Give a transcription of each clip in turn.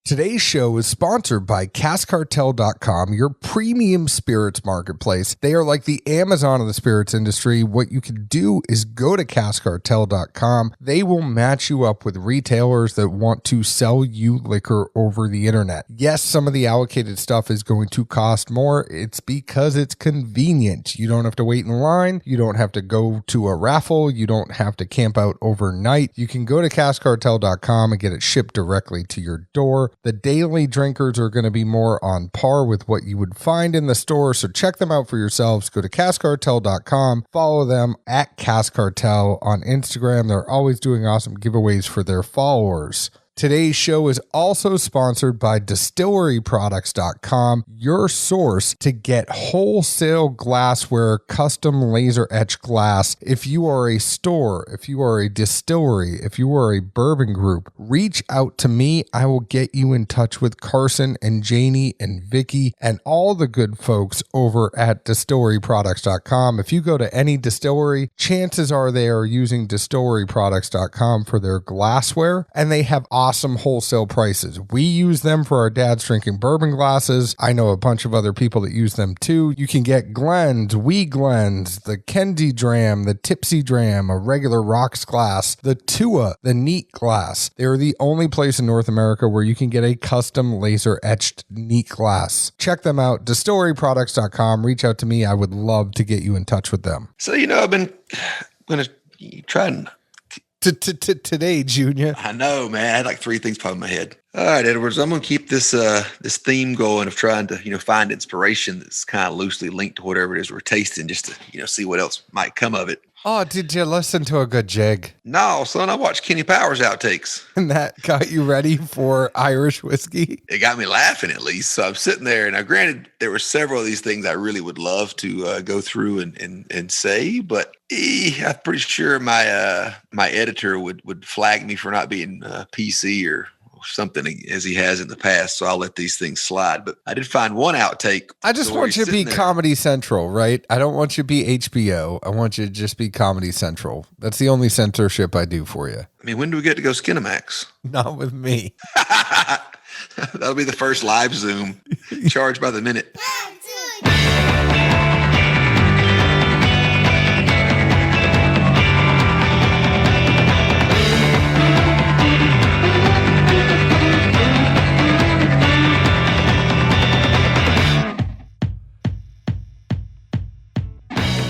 Today's show is sponsored by CaskCartel.com, your premium spirits marketplace. They are like the Amazon of the spirits industry. What you can do is go to CaskCartel.com. They will match you up with retailers that want to sell you liquor over the internet. Yes, some of the allocated stuff is going to cost more. It's because it's convenient. You don't have to wait in line. You don't have to go to a raffle. You don't have to camp out overnight. You can go to CaskCartel.com and get it shipped directly to your door. The daily drinkers are going to be more on par with what you would find in the store, so check them out for yourselves. Go to CaskCartel.com, follow them at CaskCartel on Instagram. They're always doing awesome giveaways for their followers. Today's show is also sponsored by DistilleryProducts.com, your source to get wholesale glassware, custom laser etched glass. If you are a store, if you are a distillery, if you are a bourbon group, reach out to me. I will get you in touch with Carson and Janie and Vicky and all the good folks over at DistilleryProducts.com. If you go to any distillery, chances are they are using DistilleryProducts.com for their glassware, and they have awesome wholesale prices. We use them for our dad's drinking bourbon glasses. I know a bunch of other people that use them too. You can get Glens, Wee Glens, the Kenzie Dram, the Tipsy Dram, a regular rocks glass, the Tua, the Neat glass. They're the only place in North America where you can get a custom laser etched Neat glass. Check them out, distilleryproducts.com. Reach out to me. I would love to get you in touch with them. So, I've been going to try and today, Junior. I know, man. I had like three things pop in my head. All right, Edwards, I'm going to keep this this theme going of trying to, find inspiration that's kind of loosely linked to whatever it is we're tasting, just to, see what else might come of it. Oh, did you listen to a good jig? No, son, I watched Kenny Powers outtakes. And that got you ready for Irish whiskey? It got me laughing, at least. So I'm sitting there, and now granted, there were several of these things I really would love to go through and say, but I'm pretty sure my editor would flag me for not being PC or something as he has in the past, so I'll let these things slide. But I did find one outtake. I just want you to be Comedy Central, right? I don't want you to be HBO. I want you to just be Comedy Central. That's the only censorship I do for you. I mean, when do we get to go Skinamax? Not with me. That'll be the first live Zoom. Charged by the minute.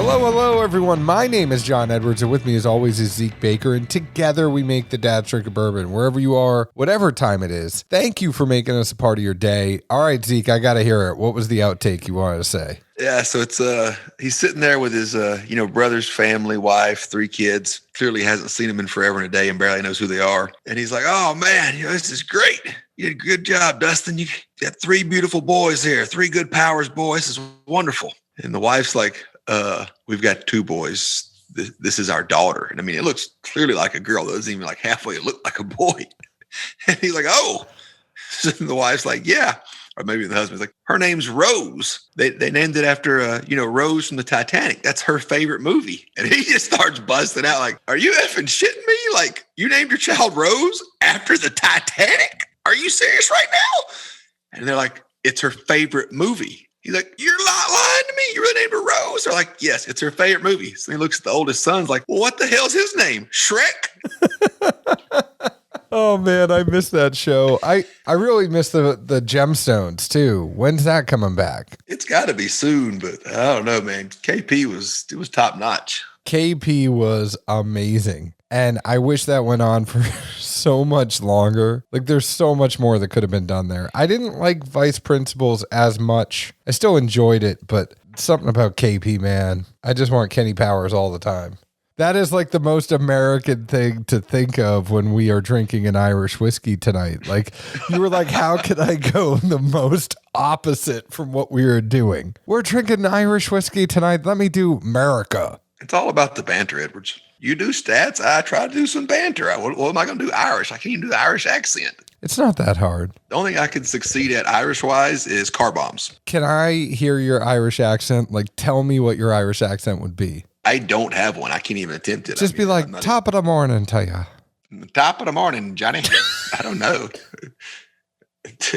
Hello, everyone. My name is John Edwards, and with me, as always, is Zeke Baker, and together we make the Dad's Drink of Bourbon, wherever you are, whatever time it is. Thank you for making us a part of your day. All right, Zeke, I got to hear it. What was the outtake you wanted to say? Yeah, so it's he's sitting there with his brother's family, wife, 3 kids. Clearly hasn't seen them in forever and a day and barely knows who they are. And he's like, "Oh man, this is great. You did a good job, Dustin. You got 3 beautiful boys here, 3 good Powers boys. This is wonderful." And the wife's like, "We've got 2 boys. This is our daughter." And I mean, it looks clearly like a girl. It doesn't even like halfway look like a boy. And he's like, "Oh." So the wife's like, "Yeah." Or maybe the husband's like, "Her name's Rose. They named it after, Rose from the Titanic. That's her favorite movie." And he just starts busting out like, "Are you effing shitting me? Like, you named your child Rose after the Titanic? Are you serious right now?" And they're like, "It's her favorite movie." He's like, "You're not lying to me. You really named her Rose?" They're like, "Yes, it's her favorite movie." So he looks at the oldest son's like, "Well, what the hell's his name? Shrek?" Oh man, I missed that show. I really missed the Gemstones too. When's that coming back? It's got to be soon, but I don't know, man. KP was top notch. KP was amazing. And I wish that went on for so much longer. Like, there's so much more that could have been done there. I didn't like Vice Principals as much. I still enjoyed it, but something about KP, man. I just want Kenny Powers all the time. That is like the most American thing to think of when we are drinking an Irish whiskey tonight. Like, you were like, how could I go the most opposite from what we are doing? We're drinking Irish whiskey tonight. Let me do America. It's all about the banter, Edwards. You do stats. I try to do some banter. What am I going to do Irish? I can't even do the Irish accent. It's not that hard. The only thing I can succeed at Irish-wise is car bombs. Can I hear your Irish accent? Like, tell me what your Irish accent would be. I don't have one. I can't even attempt it. Just be like, top of the morning to you. Top of the morning, Johnny. I don't know.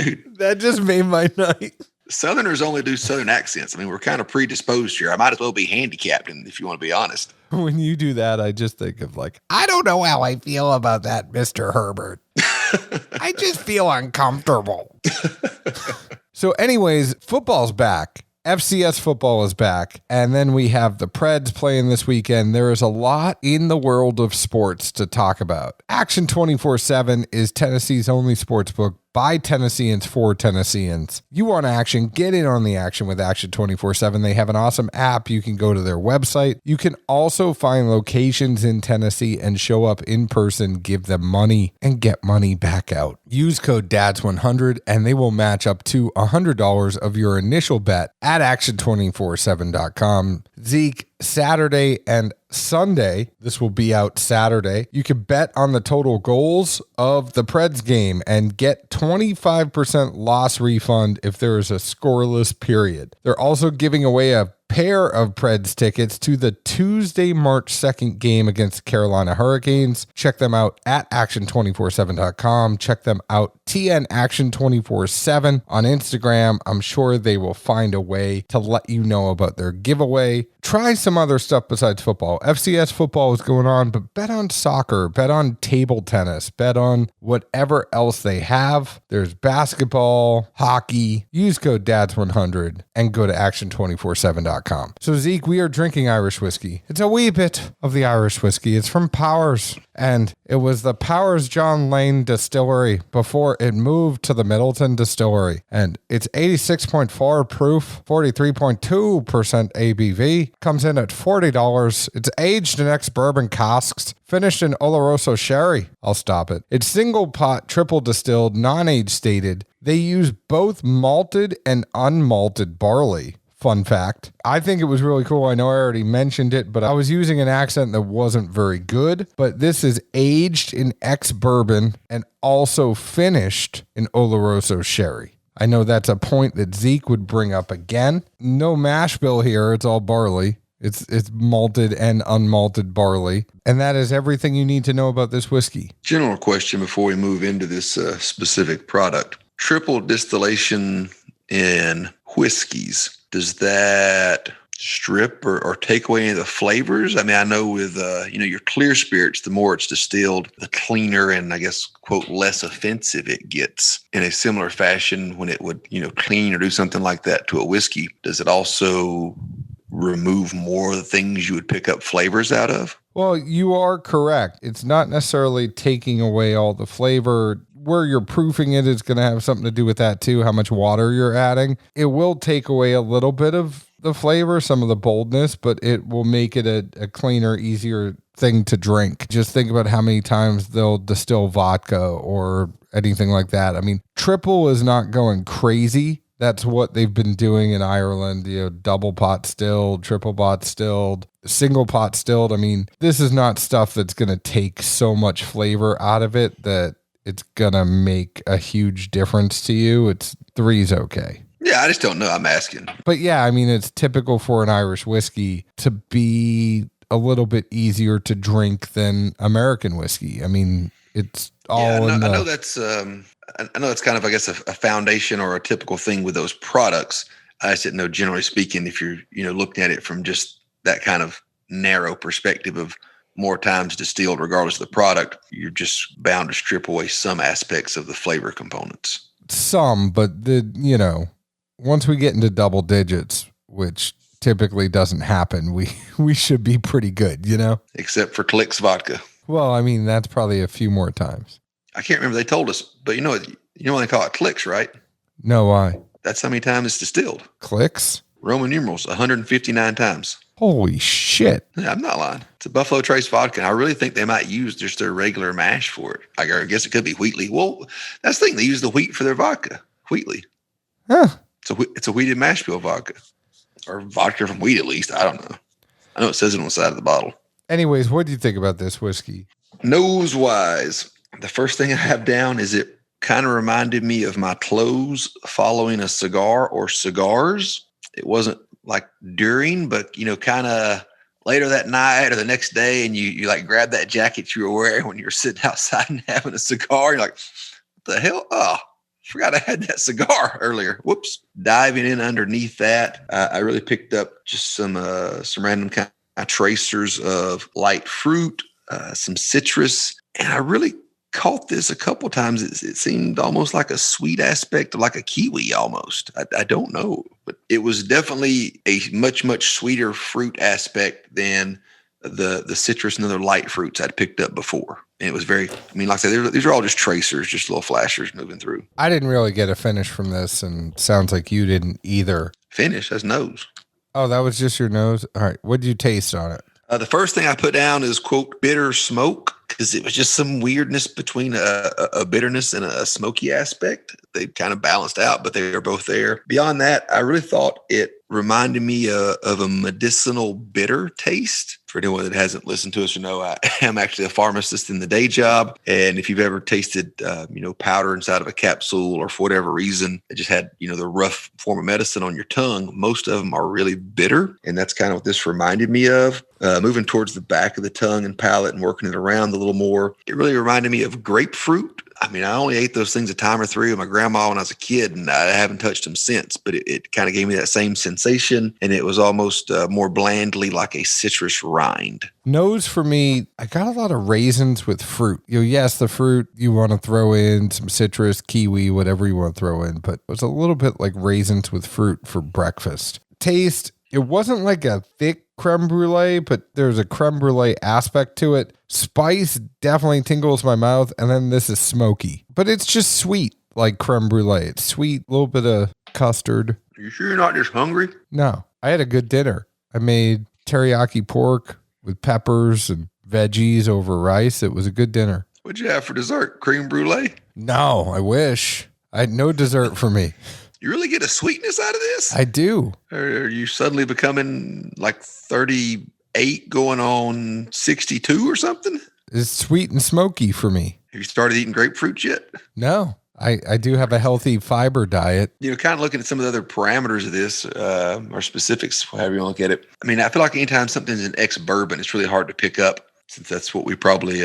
Dude, That just made my night. Southerners only do Southern accents. I mean, we're kind of predisposed here. I might as well be handicapped, if you want to be honest. When you do that, I just think of like, I don't know how I feel about that, Mr. Herbert. I just feel uncomfortable. So anyways, football's back. FCS football is back. And then we have the Preds playing this weekend. There is a lot in the world of sports to talk about. Action 24/7 is Tennessee's only sports book by Tennesseans for Tennesseans. You want action? Get in on the action with Action 24/7. They have an awesome app. You can go to their website. You can also find locations in Tennessee and show up in person, give them money, and get money back out. Use code DADS100 and they will match up to $100 of your initial bet at action247.com. Zeke, Saturday and Sunday, this will be out Saturday, you can bet on the total goals of the Preds game and get 25% loss refund if there is a scoreless period. They're also giving away a pair of Preds tickets to the Tuesday, March 2nd game against Carolina Hurricanes. Check them out at action247.com. Check them out, TN Action 24/7 on Instagram. I'm sure they will find a way to let you know about their giveaway. Try some other stuff besides football. FCS football is going on, but bet on soccer, bet on table tennis, bet on whatever else they have. There's basketball, hockey. Use code DADS100 and go to action247.com. So Zeke, we are drinking Irish whiskey. It's a wee bit of the Irish whiskey. It's from Powers, and it was the Powers John Lane Distillery before it moved to the Middleton Distillery. And it's 86.4 proof, 43.2% ABV. Comes in at $40. It's aged in ex-bourbon casks, finished in Oloroso sherry. I'll stop it. It's single pot, triple distilled, non-age stated. They use both malted and unmalted barley. Fun fact. I think it was really cool. I know I already mentioned it, but I was using an accent that wasn't very good. But this is aged in ex-bourbon and also finished in Oloroso sherry. I know that's a point that Zeke would bring up again. No mash bill here. It's all barley. It's malted and unmalted barley. And that is everything you need to know about this whiskey. General question before we move into this specific product. Triple distillation in whiskeys. Does that strip or take away any of the flavors? I mean, I know with, your clear spirits, the more it's distilled, the cleaner and I guess, quote, less offensive it gets. In a similar fashion, when it would, clean or do something like that to a whiskey, does it also remove more of the things you would pick up flavors out of? Well, you are correct. It's not necessarily taking away all the flavor. Where you're proofing it is going to have something to do with that too, how much water you're adding. It will take away a little bit of the flavor, some of the boldness, but it will make it a cleaner, easier thing to drink. Just think about how many times they'll distill vodka or anything like that. I mean, triple is not going crazy. That's what they've been doing in Ireland, double pot stilled, triple pot stilled, single pot stilled. I mean, this is not stuff that's going to take so much flavor out of it that it's going to make a huge difference to you. Three's okay. Yeah, I just don't know. I'm asking. But yeah, I mean, it's typical for an Irish whiskey to be a little bit easier to drink than American whiskey. I mean, it's all I know that's kind of, I guess, a foundation or a typical thing with those products. I just didn't know, generally speaking, if you're, looking at it from just that kind of narrow perspective of more times distilled, regardless of the product, you're just bound to strip away some aspects of the flavor components. Some, but once we get into double digits, which typically doesn't happen, we should be pretty good, Except for Click's vodka. Well, I mean, that's probably a few more times. I can't remember. They told us, but you know why they call it Click's, right? No, why? That's how many times it's distilled. Clicks? Roman numerals, 159 times. Holy shit. Yeah, I'm not lying. It's a Buffalo Trace vodka. I really think they might use just their regular mash for it. I guess it could be Wheatley. Well, that's the thing. They use the wheat for their vodka. Wheatley. Huh. It's a wheated mash bill vodka. Or vodka from wheat, at least. I don't know. I know it says it on the side of the bottle. Anyways, what do you think about this whiskey? Nose-wise, the first thing I have down is it kind of reminded me of my clothes following a cigar or cigars. It wasn't like during, but, kind of later that night or the next day, and you like grab that jacket you were wearing when you were sitting outside and having a cigar. You're like, what the hell? Oh, Forgot I had that cigar earlier. Whoops. Diving in underneath that, I really picked up just some random kind of tracers of light fruit, some citrus, and I really caught this a couple times. It seemed almost like a sweet aspect of like a kiwi almost. I don't know, but it was definitely a much, much sweeter fruit aspect than the citrus and other light fruits I'd picked up before. And it was very, like I said, these are all just tracers, just little flashers moving through. I didn't really get a finish from this, and sounds like you didn't either. Finish? That's nose. Oh, that was just your nose? All right. What did you taste on it? The first thing I put down is, quote, bitter smoke, because it was just some weirdness between a bitterness and a smoky aspect. They kind of balanced out, but they were both there. Beyond that, I really thought it reminded me of a medicinal bitter taste. For anyone that hasn't listened to us, I am actually a pharmacist in the day job. And if you've ever tasted, powder inside of a capsule, or for whatever reason, it just had, the rough form of medicine on your tongue, most of them are really bitter. And that's kind of what this reminded me of. Moving towards the back of the tongue and palate and working it around a little more, it really reminded me of grapefruit. I only ate those things a time or three with my grandma when I was a kid, and I haven't touched them since, but it kind of gave me that same sensation, and it was almost more blandly like a citrus rind. Nose for me, I got a lot of raisins with fruit. Yes, the fruit you want to throw in, some citrus, kiwi, whatever you want to throw in, but it was a little bit like raisins with fruit for breakfast. Taste, it wasn't like a thick creme brulee, but there's a creme brulee aspect to it. Spice definitely tingles my mouth, and then this is smoky. But it's just sweet, like creme brulee. It's sweet, a little bit of custard. Are you sure you're not just hungry? No, I had a good dinner. I made teriyaki pork with peppers and veggies over rice. It was a good dinner. What'd you have for dessert? Creme brulee? No, I wish. I had no dessert for me. You really get a sweetness out of this? I do. Or are you suddenly becoming like 38 going on 62 or something? It's sweet and smoky for me. Have you started eating grapefruit yet? No, I do have a healthy fiber diet. Kind of looking at some of the other parameters of this, or specifics, however you want to look at it. I feel like anytime something's an ex-bourbon, it's really hard to pick up, since that's what we probably,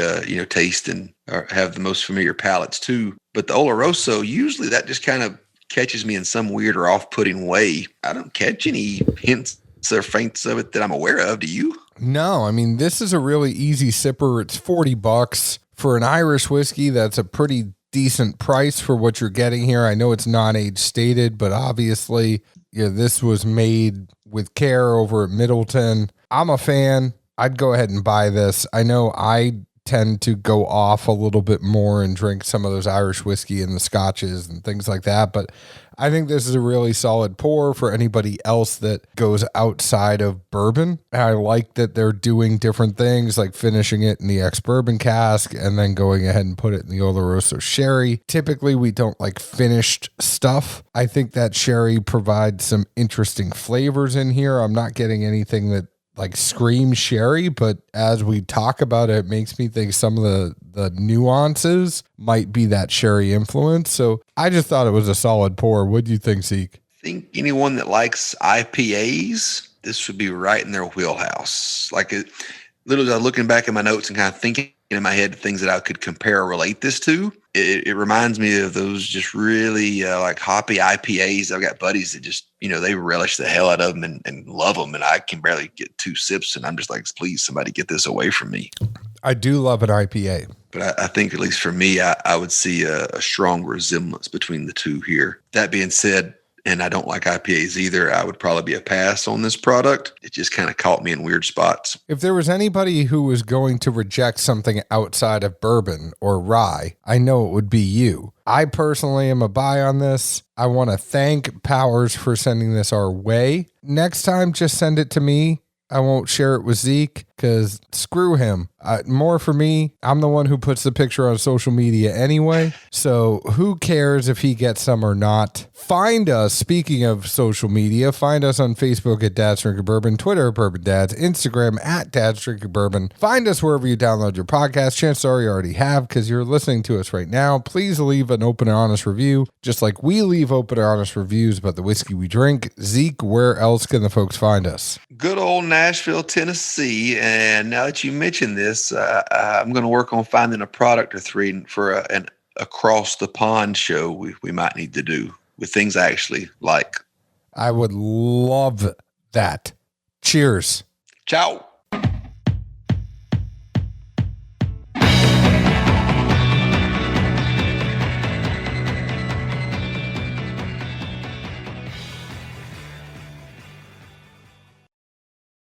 taste and have the most familiar palates too. But the Oloroso, usually that just kind of catches me in some weird or off-putting way. I don't catch any hints or feints of it that I'm aware of. Do you? No, this is a really easy sipper. It's $40 for an Irish whiskey. That's a pretty decent price for what you're getting here. I know it's non-age stated, but obviously, this was made with care over at Middleton. I'm a fan. I'd go ahead and buy this. I know I tend to go off a little bit more and drink some of those Irish whiskey and the scotches and things like that. But I think this is a really solid pour for anybody else that goes outside of bourbon. I like that they're doing different things, like finishing it in the ex-bourbon cask and then going ahead and put it in the Oloroso sherry. Typically, we don't like finished stuff. I think that sherry provides some interesting flavors in here. I'm not getting anything that like scream sherry, but as we talk about it, it makes me think some of the nuances might be that sherry influence. So I just thought it was a solid pour. What do you think, Zeke? I think anyone that likes IPAs, this would be right in their wheelhouse. Literally, I was looking back at my notes and kind of thinking in my head things that I could compare or relate this to. It reminds me of those just really like hoppy IPAs. I've got buddies that just, they relish the hell out of them and love them. And I can barely get 2 sips. And I'm just like, please, somebody get this away from me. I do love an IPA. But I think, at least for me, I would see a strong resemblance between the two here. That being said, and I don't like IPAs either, I would probably be a pass on this product. It just kind of caught me in weird spots. If there was anybody who was going to reject something outside of bourbon or rye, I know it would be you. I personally am a buy on this. I want to thank Powers for sending this our way. Next time, just send it to me. I won't share it with Zeke because screw him. More for me. I'm the one who puts the picture on social media anyway. So who cares if he gets some or not? Find us, speaking of social media, find us on Facebook at Dad's Drinking Bourbon, Twitter at Bourbon Dads, Instagram at Dad's Drinking Bourbon. Find us wherever you download your podcast. Chances are you already have because you're listening to us right now. Please leave an open and honest review, just like we leave open and honest reviews about the whiskey we drink. Zeke, where else can the folks find us? Good old Nashville, Tennessee. And now that you mentioned this, I'm going to work on finding a product or three for an across the pond show we might need to do with things I actually like. I would love that. Cheers. Ciao.